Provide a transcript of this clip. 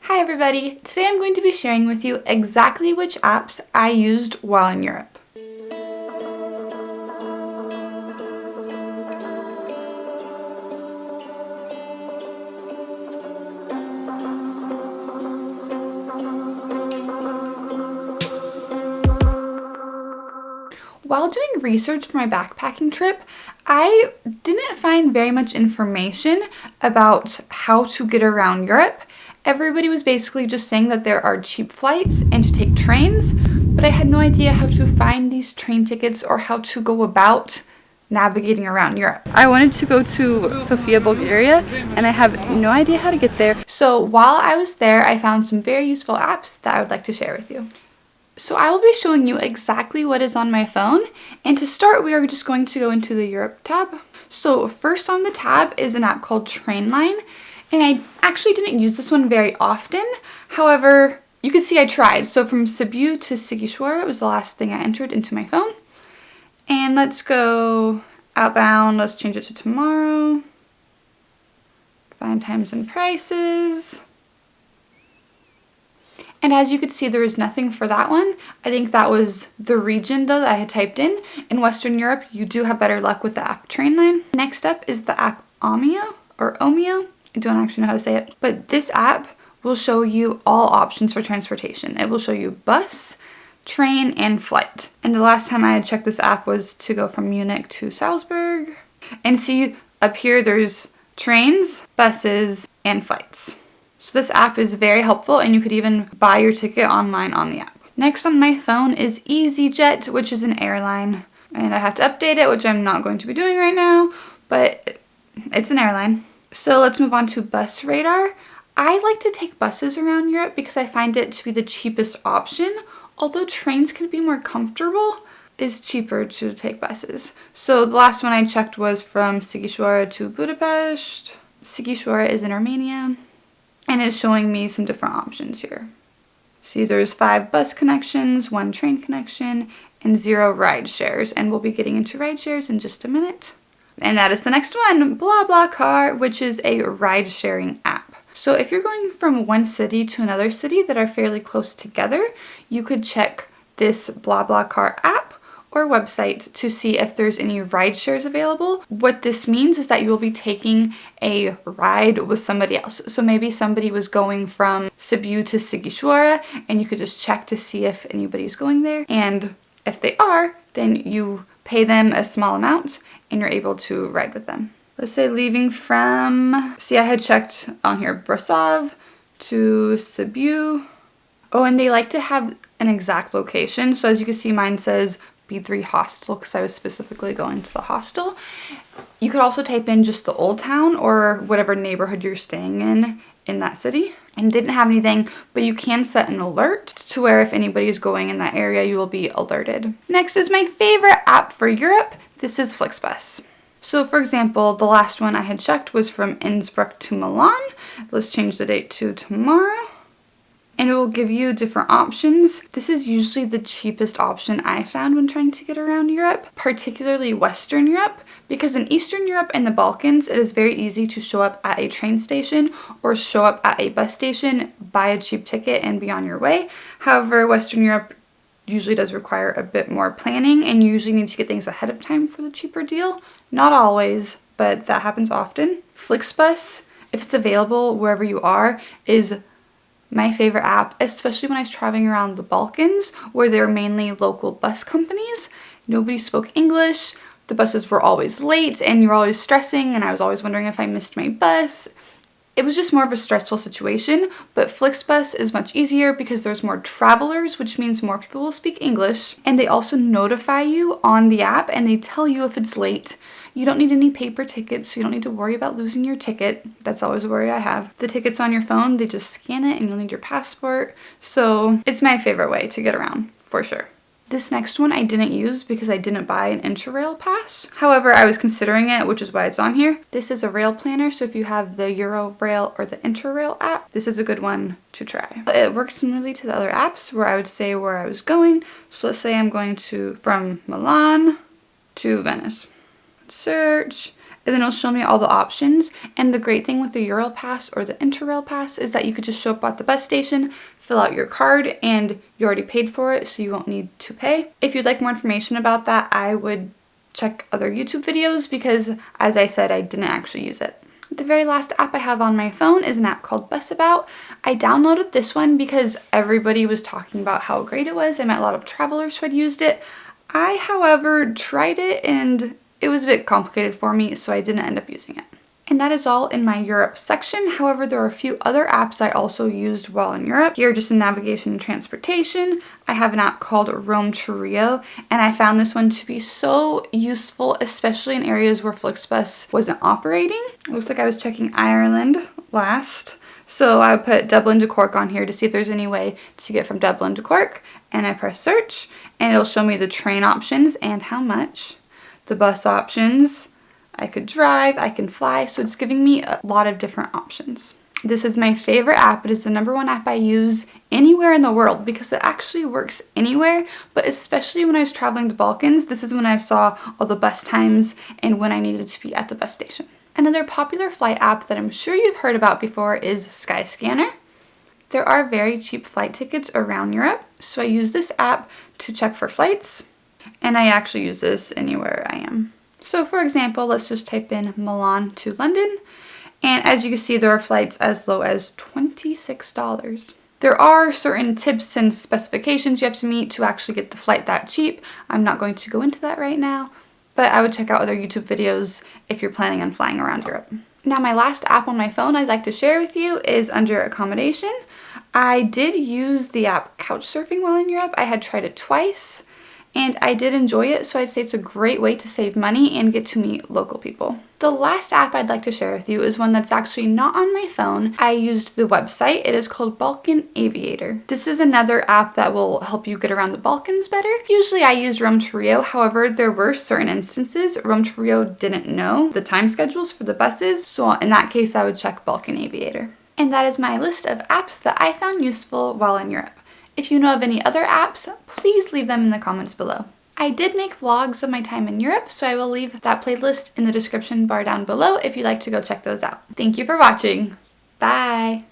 Hi everybody! Today I'm going to be sharing with you exactly which apps I used while in Europe. While doing research for my backpacking trip, I didn't find very much information about how to get around Europe. Everybody was basically just saying that there are cheap flights and to take trains, but I had no idea how to find these train tickets or how to go about navigating around Europe. I wanted to go to Sofia, Bulgaria, and I have no idea how to get there. So while I was there, I found some very useful apps that I would like to share with you. So I will be showing you exactly what is on my phone, and to start we are just going to go into the Europe tab. So first on the tab is an app called Trainline, and I actually didn't use this one very often. However, you can see I tried. So from Sibiu to Sighisoara was the last thing I entered into my phone. And let's go outbound, let's change it to tomorrow. Find times and prices. And as you could see, there was nothing for that one. I think that was the region though that I had typed in. In Western Europe, you do have better luck with the app Trainline. Next up is the app Omio or Omio. I don't actually know how to say it, but this app will show you all options for transportation. It will show you bus, train, and flight. And the last time I had checked this app was to go from Munich to Salzburg. And see up here, there's trains, buses, and flights. So this app is very helpful, and you could even buy your ticket online on the app. Next on my phone is EasyJet, which is an airline. And I have to update it, which I'm not going to be doing right now, but it's an airline. So let's move on to Bus Radar. I like to take buses around Europe because I find it to be the cheapest option. Although trains can be more comfortable, it's cheaper to take buses. So the last one I checked was from Sighisoara to Budapest. Sighisoara is in Armenia. And it's showing me some different options here. See, there's 5 bus connections, 1 train connection, and 0 ride shares. And we'll be getting into ride shares in just a minute. And that is the next one, BlaBlaCar, which is a ride sharing app. So if you're going from one city to another city that are fairly close together, you could check this BlaBlaCar app or website to see if there's any ride shares available. What this means is that you will be taking a ride with somebody else. So maybe somebody was going from Sibiu to Sighisoara, and you could just check to see if anybody's going there. And if they are, then you pay them a small amount and you're able to ride with them. Let's say leaving from, see, I had checked on here, Brasov to Sibiu. Oh, and they like to have an exact location. So as you can see, mine says B3 hostel because I was specifically going to the hostel. You could also type in just the old town or whatever neighborhood you're staying in that city. And didn't have anything, but you can set an alert to where if anybody is going in that area, you will be alerted. Next is my favorite app for Europe. This is Flixbus. So for example, the last one I had checked was from Innsbruck to Milan. Let's change the date to tomorrow. And it will give you different options. This is usually the cheapest option I found when trying to get around Europe, particularly Western Europe, because in Eastern Europe and the Balkans, it is very easy to show up at a train station or show up at a bus station, buy a cheap ticket, and be on your way. However, Western Europe usually does require a bit more planning, and you usually need to get things ahead of time for the cheaper deal. Not always, but that happens often. Flixbus, if it's available wherever you are, is my favorite app, especially when I was traveling around the Balkans, where they're mainly local bus companies. Nobody spoke English, the buses were always late, and you were always stressing, and I was always wondering if I missed my bus. It was just more of a stressful situation, but Flixbus is much easier because there's more travelers, which means more people will speak English, and they also notify you on the app, and they tell you if it's late. You don't need any paper tickets, so you don't need to worry about losing your ticket. That's always a worry I have. The ticket's on your phone, they just scan it and you'll need your passport. So it's my favorite way to get around, for sure. This next one I didn't use because I didn't buy an Interrail pass. However, I was considering it, which is why it's on here. This is a rail planner, so if you have the Eurorail or the Interrail app, this is a good one to try. It works similarly to the other apps where I would say where I was going. So let's say I'm going from Milan to Venice. Search, and then it'll show me all the options. And the great thing with the Euro Pass or the Interrail Pass is that you could just show up at the bus station, fill out your card, and you already paid for it, so you won't need to pay. If you'd like more information about that, I would check other YouTube videos because, as I said, I didn't actually use it. The very last app I have on my phone is an app called Bus About. I downloaded this one because everybody was talking about how great it was. I met a lot of travelers who had used it. I, however, tried it and it was a bit complicated for me, so I didn't end up using it. And that is all in my Europe section. However, there are a few other apps I also used while in Europe. Here, just in navigation and transportation, I have an app called Rome to Rio, and I found this one to be so useful, especially in areas where Flixbus wasn't operating. It looks like I was checking Ireland last. So I put Dublin to Cork on here to see if there's any way to get from Dublin to Cork, and I press search, and it'll show me the train options and how much, the bus options, I could drive, I can fly, so it's giving me a lot of different options. This is my favorite app. It is the #1 app I use anywhere in the world because it actually works anywhere, but especially when I was traveling the Balkans, this is when I saw all the bus times and when I needed to be at the bus station. Another popular flight app that I'm sure you've heard about before is Skyscanner. There are very cheap flight tickets around Europe, so I use this app to check for flights, and I actually use this anywhere I am. So for example, let's just type in Milan to London, and as you can see, there are flights as low as $26. There are certain tips and specifications you have to meet to actually get the flight that cheap. I'm not going to go into that right now, but I would check out other YouTube videos if you're planning on flying around Europe. Now, my last app on my phone I'd like to share with you is under accommodation. I did use the app Couchsurfing while in Europe. I had tried it twice, and I did enjoy it, so I'd say it's a great way to save money and get to meet local people. The last app I'd like to share with you is one that's actually not on my phone. I used the website. It is called Balkan Aviator. This is another app that will help you get around the Balkans better. Usually I used Rome to Rio, however, there were certain instances Rome to Rio didn't know the time schedules for the buses, so in that case I would check Balkan Aviator. And that is my list of apps that I found useful while in Europe. If you know of any other apps, please leave them in the comments below. I did make vlogs of my time in Europe, so I will leave that playlist in the description bar down below if you'd like to go check those out. Thank you for watching. Bye!